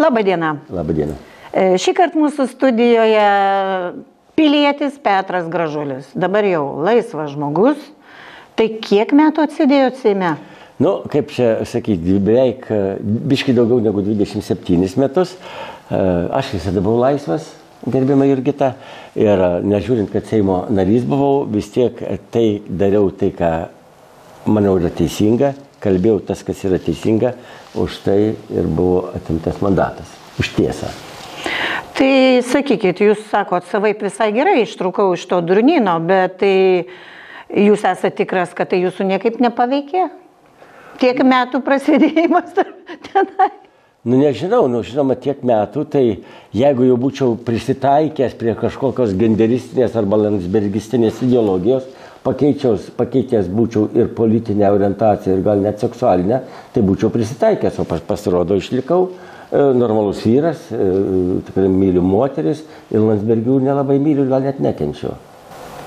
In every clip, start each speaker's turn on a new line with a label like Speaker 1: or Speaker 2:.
Speaker 1: Labadiena.
Speaker 2: Labadiena.
Speaker 1: Šį kartą mūsų studijoje pilietis Petras Gražulis. Dabar jau laisvas žmogus. Tai kiek metų atsidėjot Seime?
Speaker 2: Nu, kaip čia sakyti, beveik biškai daugiau negu 27 metus. Aš visada buvau laisvas, gerbiama Jurgita. Ir nežiūrint, kad Seimo narys buvau, vis tiek tai dariau tai, ką manau yra teisinga. Kalbėjau tas, kas yra teisinga, už tai ir buvo atimtas mandatas. Už tiesą.
Speaker 1: Tai sakykit, jūs sakot, savaip visai gerai ištrūkau iš to durnyno, bet tai jūs esate tikras, kad tai jūsų niekaip nepaveikė? Tiek metų prasidėjimas tenai?
Speaker 2: Nu, nežinau, žinoma, tiek metų, tai jeigu jau būčiau prisitaikęs prie kažkokios genderistinės arba landsbergistinės ideologijos, pakeitęs būčiau ir politinę orientaciją ir gal net seksualinę, tai būčiau prisitaikęs, o pasirodo išlikau normalus vyras, tikrai myliu moteris ir Landsbergių nelabai myliu, gal net nekenčiu.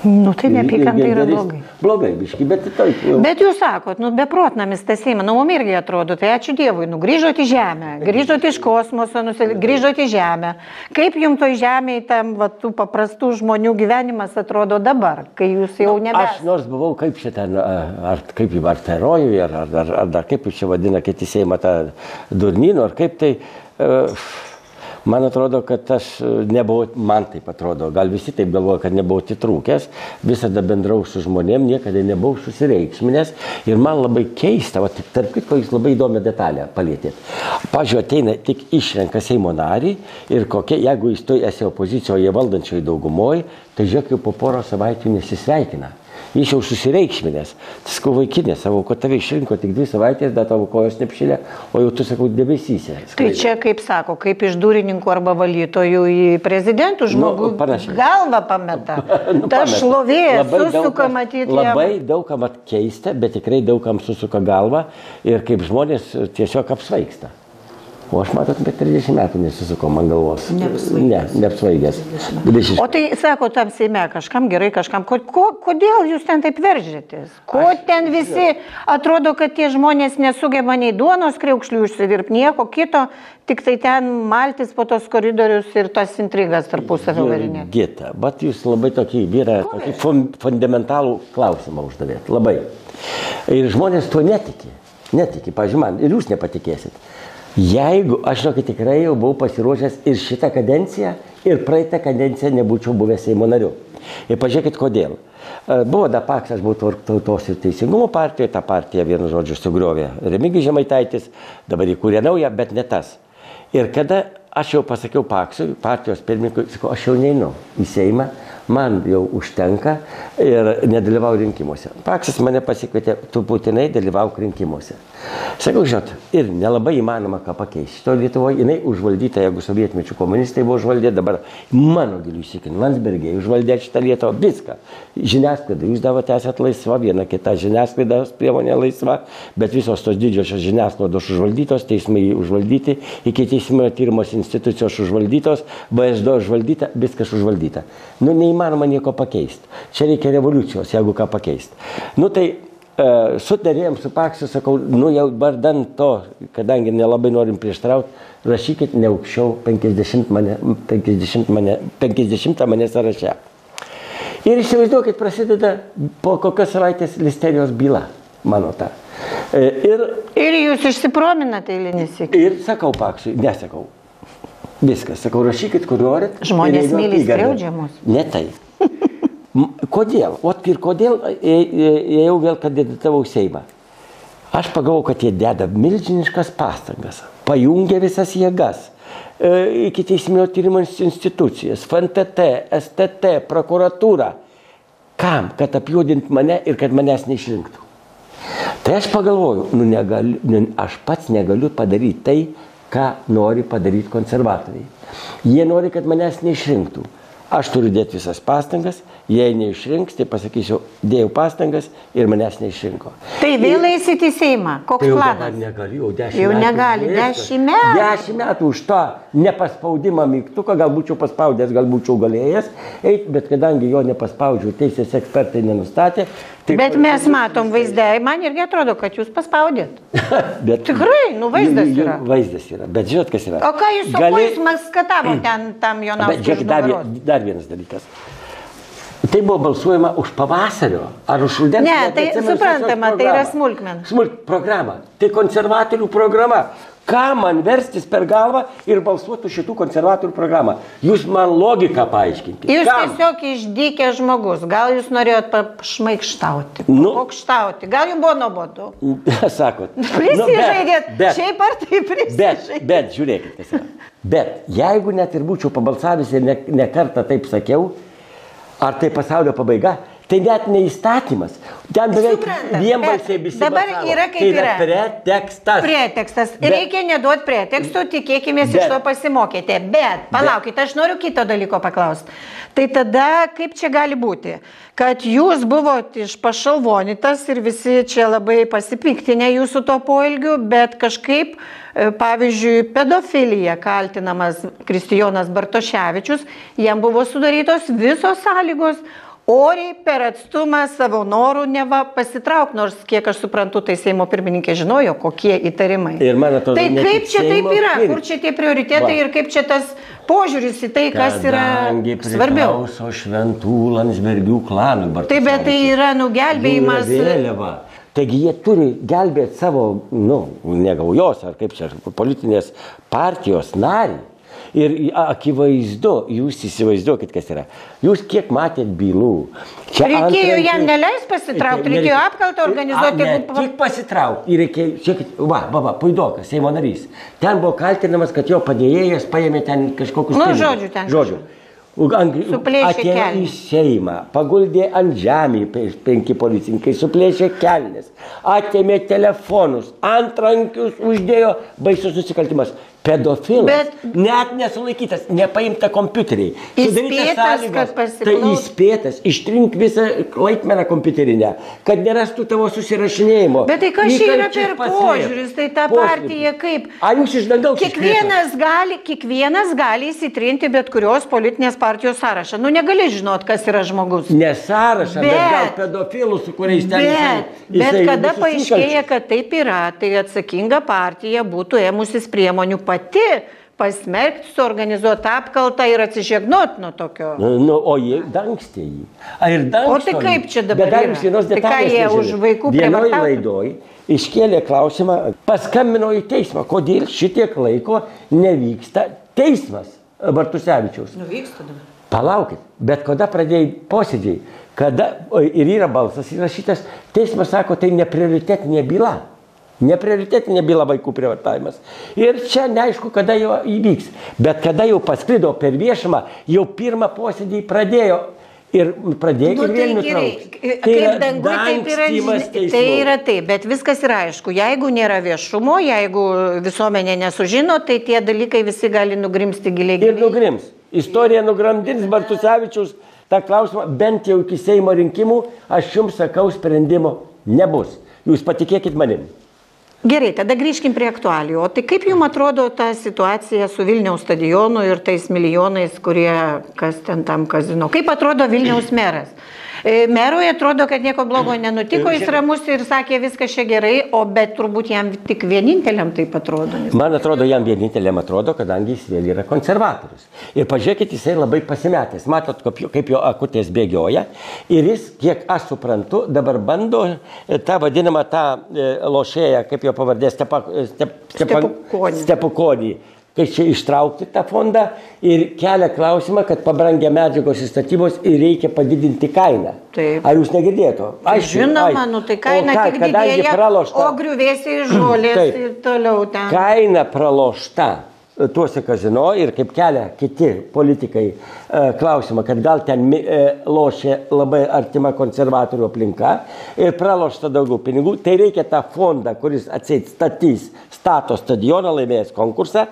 Speaker 1: Nu, tai neapykanta yra blogai.
Speaker 2: Blogai, biški, bet taip.
Speaker 1: Bet jūs sakot, beprotnamis tas Seimas, mums irgi atrodo, tai ačiū Dievui, grįžot į Žemę, grįžot iš kosmoso, grįžot į Žemę. Kaip jums toj Žemėje tam tų paprastų žmonių gyvenimas atrodo dabar, kai jūs jau nebe...
Speaker 2: Aš nors buvau kaip šitą, ar herojui, ar dar kaip jūs čia vadina kiti Seimą tą durnyną, ar kaip tai... Man atrodo, kad aš nebuvau, man taip atrodo, gal visi taip galvoja, kad nebuvau atitrūkęs, visada bendrau su žmonėm, niekada nebuvau susireikšminęs ir man labai keista, tarp kitko jūs labai įdomią detalę palėtėt. Pavyzdžiui, ateina tik išrenka Seimo narį ir kokia, jeigu jis tu esi opozicijoje valdančioje daugumoje, tai žiūrėk, jau po porą savaičių nesisveikina. Jis jau susireikšminės. Tai sakau, vaikinė, savo, kad tave išrinko tik 2 savaitės, bet tavo kojos nepšilė, o jau tu, sakau, debesyse.
Speaker 1: Tai čia, kaip sako, kaip iš durininkų arba valytojų į prezidentų žmogų galvą pameta. Ta šlovė susuka matyti.
Speaker 2: Labai daugam keista, bet tikrai daugam susuka galvą ir kaip žmonės tiesiog apsvaigsta. O aš matot, bet 30 metų nesusukau man galvos. Neapsvaigęs.
Speaker 1: O tai, sako, tam Seime kažkam gerai, kažkam. Kodėl jūs ten taip veržėtės? Ten visi atrodo, kad tie žmonės nesugeba nei duonos kriaukšlių užsidirbti, nieko kito, tik tai ten maltis po tos koridorius ir tas intrigas tarpusavio varinė.
Speaker 2: Gita, bet jūs labai tokį fundamentalų klausimą uždavėt. Labai. Ir žmonės tuo netiki. Netiki, pavyzdžiui, man. Ir jūs nepatikėsit. Jeigu, aš žinokit, tikrai jau buvau pasiruošęs ir šitą kadenciją, ir praeitą kadenciją nebūčiau buvęs Seimo nariu. Ir pažiūrėkit, kodėl. Buvo Dapaks, aš buvau Tautos ir Teisingumo partijoje, tą partiją vienu žodžiu sugriovė Remigijus Žemaitaitis, dabar įkūrė naują, bet ne tas. Ir kada aš jau pasakiau Paksui, partijos pirmininkui, sakau, aš jau neinu į Seimą, man jau užtenka ir nedalyvau rinkimuose. Paksas mane pasikvietė, tu būtinai dalyvauk rinkimuose. Sakau, žinot, ir nelabai įmanoma ką pakeisti. Šito Lietuvoje, jinai užvaldyta, jeigu sovietmečių komunistai buvo užvaldė, dabar mano giliu įsikinti, Landsbergiai užvaldė šitą Lietuvą, viską. Žiniasklaida, jūs dabar esat laisva, viena kita žiniasklaidos priemonė laisva, bet visos tos didžiosios žiniasklaidos užvaldytos, teismai užvaldyti, iki teisminio tyrimos institucijos užvaldytos, BSD užvaldyta, viskas užvaldyta. Nu, neįmanoma nieko pakeisti. Čia reikia revoliucijos, jeigu ką pakeisti. Nu, tai sutarėjom su Paksu, sakau, nu jau vardan to, kadangi nelabai norim prieštrauti, rašykit ne aukščiau 50 mane sąraše. Ir įsivaizduokit, prasideda po kokios savaitės listerijos byla, mano ta.
Speaker 1: Ir jūs išsiprominate eilinį sykį.
Speaker 2: Ir sakau Paksui, nesakau. Viskas, sakau, rašykit, kur norit.
Speaker 1: Žmonės myli skriaudžiamus.
Speaker 2: Ne tai. Kodėl? Ir kodėl ėjau vėl kandidatavau Seimą? Aš pagalvojau, kad jie deda milžiniškas pastangas, pajungia visas jėgas, iki teisminio tyrimo institucijas, FNTT, STT, prokuratūrą. Kam? Kad apjuodint mane ir kad manęs neišrinktų. Tai aš pagalvojau, aš pats negaliu padaryti tai, ką nori padaryti konservatoriai. Jie nori, kad manęs neišrinktų. Aš turiu dėti visas pastangas, jei neišrinks, tai pasakysiu, dėjau pastangas ir manęs neišrinko.
Speaker 1: Tai vėl eisit į Seimą. Koks planas?
Speaker 2: Tai jau negaliu, jau 10 metų.
Speaker 1: Jau negali, 10 metų.
Speaker 2: 10 metų už tą nepaspaudimą mygtuką, gal būčiau paspaudęs, gal būčiau galėjęs, bet kadangi jo nepaspaudžiau, teisės ekspertai nenustatė,
Speaker 1: Bet mes matom vaizdą, man irgi atrodo, kad jūs paspaudėt. Tikrai, vaizdas yra.
Speaker 2: Vaizdas yra, bet žinot, kas yra.
Speaker 1: O ką jūs jūs maskatavo ten tam Jonauskui už nugaros?
Speaker 2: Dar vienas dalykas. Tai buvo balsuojama už pavasario ar už rudens?
Speaker 1: Ne, tai suprantama, tai yra smulkmena.
Speaker 2: Programa. Tai konservatorių programa. Ką man verstis per galvą ir balsuotų šitų konservatorių programą? Jūs man logiką paaiškinkite.
Speaker 1: Jūs tiesiog išdykė žmogus. Gal jūs norėjot pašmaikštauti, pokštauti. Gal jums buvo nuobodu?
Speaker 2: Sakot.
Speaker 1: Prisižaidėt. Šiaip ar tai prisižaidėt?
Speaker 2: Bet, žiūrėkit, kas yra. Bet, jeigu net ir būčiau pabalsavęs ir ne kartą taip sakiau, ar tai pasaulio pabaiga, tai net neįstatymas. Ten beveik vienbalsiai visi balsavo.
Speaker 1: Dabar yra kaip yra.
Speaker 2: Pretekstas.
Speaker 1: Pretekstas. Reikia neduoti pretekstų, tikėkimės iš to pasimokėte. Bet, palaukite, aš noriu kito dalyko paklausti. Tai tada, kaip čia gali būti? Kad jūs buvote išpašalvonytas ir visi čia labai pasipiktinę jūsų to poelgiu, bet kažkaip, pavyzdžiui, pedofilija kaltinamas Kristijonas Bartoševičius, jam buvo sudarytos visos sąlygos oriai per atstumą savo norų neva pasitrauk, nors kiek aš suprantu, tai Seimo pirmininkė žinojo, kokie įtarimai.
Speaker 2: Ir man atrodo,
Speaker 1: tai kaip čia taip yra, kur čia tie prioritetai ir kaip čia tas požiūris į tai, kas yra svarbiau.
Speaker 2: Priklauso Šventų Landsbergių klanui Bartoševičiui.
Speaker 1: Taip, bet tai yra nugelbėjimas.
Speaker 2: Taigi jie turi gelbėti savo, negaujos ar kaip čia, politinės partijos narį. Ir akivaizdu, jūs įsivaizduokit, kas yra. Jūs kiek matėt bylų.
Speaker 1: Reikėjo jam neleis pasitraukti, reikėjo apkaltą organizuoti.
Speaker 2: Tik pasitraukti. Ir reikėjo, žiūrėkit, Puidokas, Seimo narys. Ten buvo kaltinamas, kad jo padėjėjas paėmė ten kažkokius...
Speaker 1: Žodžių ten.
Speaker 2: Atėjo į Seimą, paguldė ant žemį 5 policininkai, suplėšė kelnes, atėmė telefonus, antrankius uždėjo, baisus nusikaltimas. Pedofilas, net nesulaikytas, nepaimta kompiuteriai.
Speaker 1: Įspėtas, kad pasiklaus.
Speaker 2: Tai įspėtas, ištrink visą laikmeną kompiuterinę, kad nerastų tavo susirašinėjimo.
Speaker 1: Bet tai kas čia yra per požiūris, tai ta partija kaip?
Speaker 2: Ar jūs iš dangaus
Speaker 1: Kiekvienas gali įsitrinti bet kurios politinės partijos sąrašą. Negali žinot, kas yra žmogus.
Speaker 2: Ne sąrašą, bet gal pedofilų, su kuriais ten
Speaker 1: Bet kada paaiškėja, kad taip yra, tai atsakinga partija būtų ėmusis priemonių pati pasmerkti, suorganizuoti apkaltą ir atsižegnoti nuo tokio.
Speaker 2: O jie dangstė jį.
Speaker 1: O tai kaip čia dabar yra? Tai ką jie už vaikų
Speaker 2: Vienoj laidoj iškėlė klausimą, paskambino į teismą, kodėl šitiek laiko nevyksta teismas Bartusevičiaus.
Speaker 1: Vyksta dabar.
Speaker 2: Palaukit, bet kada pradėjai posėdžiai, kada ir yra balsas įrašytas, teismas sako, tai neprioritetinė byla. Neprioritetinė byla vaikų prievartavimas. Ir čia neaišku, kada jo įvyks. Bet kada jau pasklido per viešumą, jau pirmą posėdį pradėjo ir vėl nutrauks.
Speaker 1: Kaip dangui, tai yra taip, bet viskas yra aišku. Jeigu nėra viešumo, jeigu visuomenė nesužino, tai tie dalykai visi gali nugrimsti giliai.
Speaker 2: Ir nugrims. Istorija nugramdins Bartusevičius tą klausimą, bent jau iki Seimo rinkimų, aš jums sakau, sprendimo nebus. Jūs patikėkit manim.
Speaker 1: Gerai, tada grįžkim prie aktualijų. O tai kaip jums atrodo ta situacija su Vilniaus stadionu ir tais milijonais, kurie kas ten tam kazino? Kaip atrodo Vilniaus meras? Merui atrodo, kad nieko blogo nenutiko, jis ramus ir sakė viskas čia gerai, bet turbūt jam tik vieninteliam taip atrodo.
Speaker 2: Man atrodo, jam vieninteliam atrodo, kadangi jis vėl yra konservatorius. Ir pažiūrėkit, jisai labai pasimetęs. Matot, kaip jo akutės bėgioja. Ir jis, kiek aš suprantu, dabar bando tą vadinamą lošėją, kaip jo pavardė, Stepukonį. Kai čia ištraukti tą fondą ir kelia klausimą, kad pabrangę medžiagos ir statybos ir reikia padidinti kainą.
Speaker 1: Taip.
Speaker 2: Ar jūs negirdėto?
Speaker 1: Žinoma, tai kaina tik didėja, o griuvėsiai žolės ir toliau ten.
Speaker 2: Kaina pralošta tuose kazino ir kaip kelia kiti politikai klausimą, kad gal ten lošia labai artima konservatorių aplinka ir pralošta daugiau pinigų, tai reikia tą fondą, kuris atseit stato stadioną, laimėjęs konkursą,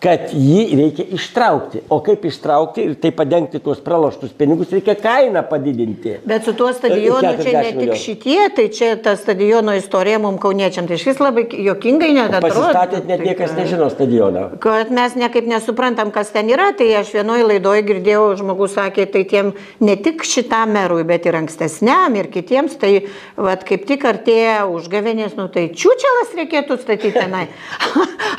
Speaker 2: kad jį reikia ištraukti. O kaip ištraukti ir tai padengti tuos praloštus pinigus, reikia kainą padidinti.
Speaker 1: Bet su tuo stadionu čia ne tik šitie, tai čia ta stadiono istorija mums kauniečiam. Tai šis labai jokingai net atrodo.
Speaker 2: Pasistatėt, net niekas nežino stadioną.
Speaker 1: Kad mes nekaip nesuprantam, kas ten yra, tai aš vienoje laidoje girdėjau, žmogus sakė, tai tiem ne tik šitam merui, bet ir ankstesniam ir kitiems, tai vat, kaip tik artėja užgavėnės, nu tai čiūčelas reikėtų statyti tenai.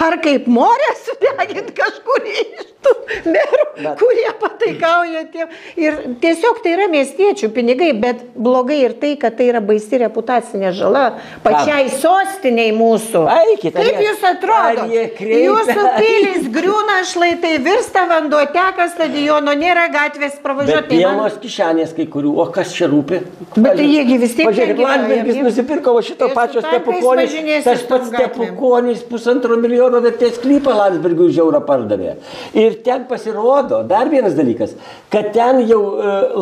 Speaker 1: Ar kaip morė sudegint kažkurį iš tų merų, kurie pataikauja tiem. Ir tiesiog tai yra miestiečių pinigai, bet blogai ir tai, kad tai yra baisi reputacinė žala pačiai sostiniai mūsų.
Speaker 2: Eikit,
Speaker 1: kaip jūs atrodo? Jūsų pilis griūna, šlaitai virsta, vanduo teka, stadiono nėra, gatvės pravažiuoti.
Speaker 2: Bet pilnos kišenės kai kurių, o kas čia rūpi?
Speaker 1: Bet tai jiegi vis tiek.
Speaker 2: Pažiūrėkit, Landsbergis nusipirko šito pačio Stepukonis, tas pats Stepukonis 1,5 milijono vertės sklypą Landsbergiui už eurą pardavė. Ir ten pasirodo, dar vienas dalykas, kad ten jau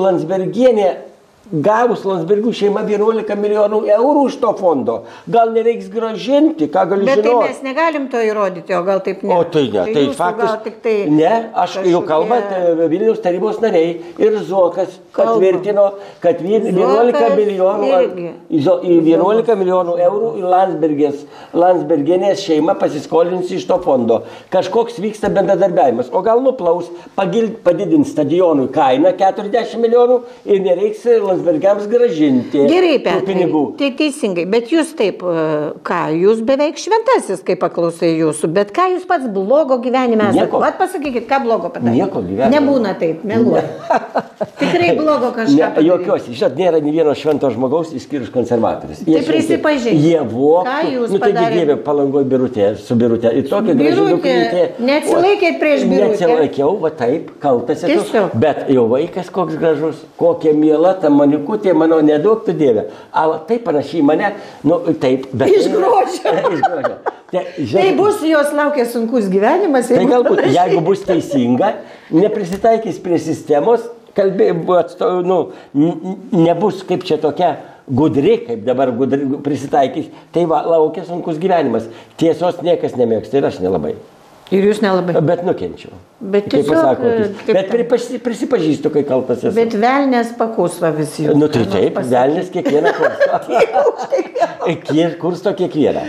Speaker 2: Landsbergienė gavus Landsbergių šeima 11 milijonų eurų iš to fondo. Gal nereiks grąžinti, ką galiu žinoti.
Speaker 1: Bet tai mes negalim to įrodyti, o gal taip ne.
Speaker 2: O tai ne, tai faktas. Ne, aš jau kalbant, Vilniaus tarybos nariai ir Zuokas patvirtino, kad 11 milijonų eurų Landsbergienės šeima pasiskolins iš to fondo. Kažkoks vyksta bendradarbiavimas. O gal nuplaus, padidins stadionui kainą 40 milijonų ir nereiks Landsbergiams grąžinti.
Speaker 1: Gerai, Petrai, tai teisingai, bet jūs taip, ką, jūs beveik šventasis, kai paklausai jūsų, bet ką jūs pats blogo gyvenime esate? Vat pasakykit, ką blogo padarė?
Speaker 2: Nieko gyvenime.
Speaker 1: Nebūna taip, meluoja. Tikrai blogo kažką padarė.
Speaker 2: Jokiuosi, žinot, nėra nei vieno švento žmogaus, išskyrus konservatorius.
Speaker 1: Tai prisipažink.
Speaker 2: Jie voktų.
Speaker 1: Ką jūs
Speaker 2: padarėte? Nu, taigi Dieve, Palangoj Birutė, su Birutė. Ir tokia
Speaker 1: Birutė, neatsilaikėt prieš Birutę.
Speaker 2: Neatsilaikiau, va taip, kaltas esu. Bet jau vaikas koks gražus, kokia miela ta manikutė, mano nedaug tu Dieve. Taip panašiai mane, nu taip, bet...
Speaker 1: Iš grožio.
Speaker 2: Iš grožio.
Speaker 1: Tai bus, jos laukia sunkus gyvenimas.
Speaker 2: Tai galbūt, jeigu bus teisinga, neprisitaikys prie sistemos, nebus kaip čia tokia gudri, kaip dabar prisitaikys, tai va, laukia sunkus gyvenimas. Tiesos niekas nemėgsta ir aš nelabai.
Speaker 1: Ir jūs nelabai.
Speaker 2: Bet nukenčiu.
Speaker 1: Bet tiesiog...
Speaker 2: Bet prisipažįstu, kai kaltas esu.
Speaker 1: Bet velnės pakusva visi jūs.
Speaker 2: Nu tai taip, velnės kiekvieną kursto. Kursto kiekvieną.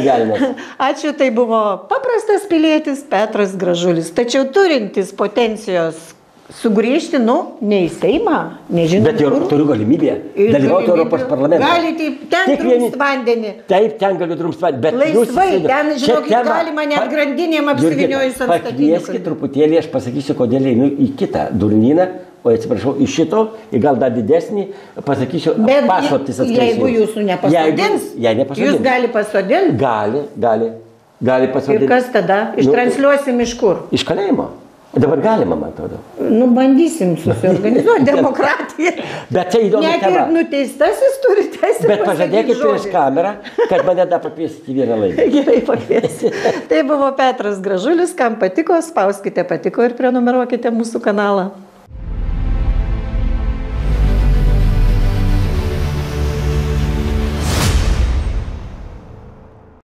Speaker 2: Velnės.
Speaker 1: Ačiū, tai buvo paprastas pilietis Petras Gražulis. Tačiau turintis potencijos sugrįžti, ne į Seimą, nežinau.
Speaker 2: Bet jau turiu galimybę dalyvauti Europos parlamente.
Speaker 1: Galite, ten drumst vandenį.
Speaker 2: Taip, ten galiu drumst vandenį.
Speaker 1: Laisvai, ten, žinokit, galima net grandinėm apsivyniojus ant statinių.
Speaker 2: Pakvieskit truputėlį, aš pasakysiu, kodėl einu į kitą durnyną, o atsiprašau, iš šito, į gal dar didesnį, pasakysiu, paslaptis atskleisiu.
Speaker 1: Jeigu jūsų nepasodins, jūs gali pasodinti?
Speaker 2: Gali pasodinti.
Speaker 1: Ir kas tada? Ištransliuosim iš kur?
Speaker 2: Iš kalėjimo. Dabar galima, man atrodo.
Speaker 1: Bandysim susiorganizuoti demokratiją.
Speaker 2: Bet čia įdomi tema.
Speaker 1: Net ir nuteistasis turi teisę pasakyti žodį.
Speaker 2: Bet pažadėkit prieš kamerą, kad mane dar pakviesite vieną laidą.
Speaker 1: Gerai, pakviesi. Tai buvo Petras Gražulis. Kam patiko, spauskite patiko ir prenumeruokite mūsų kanalą.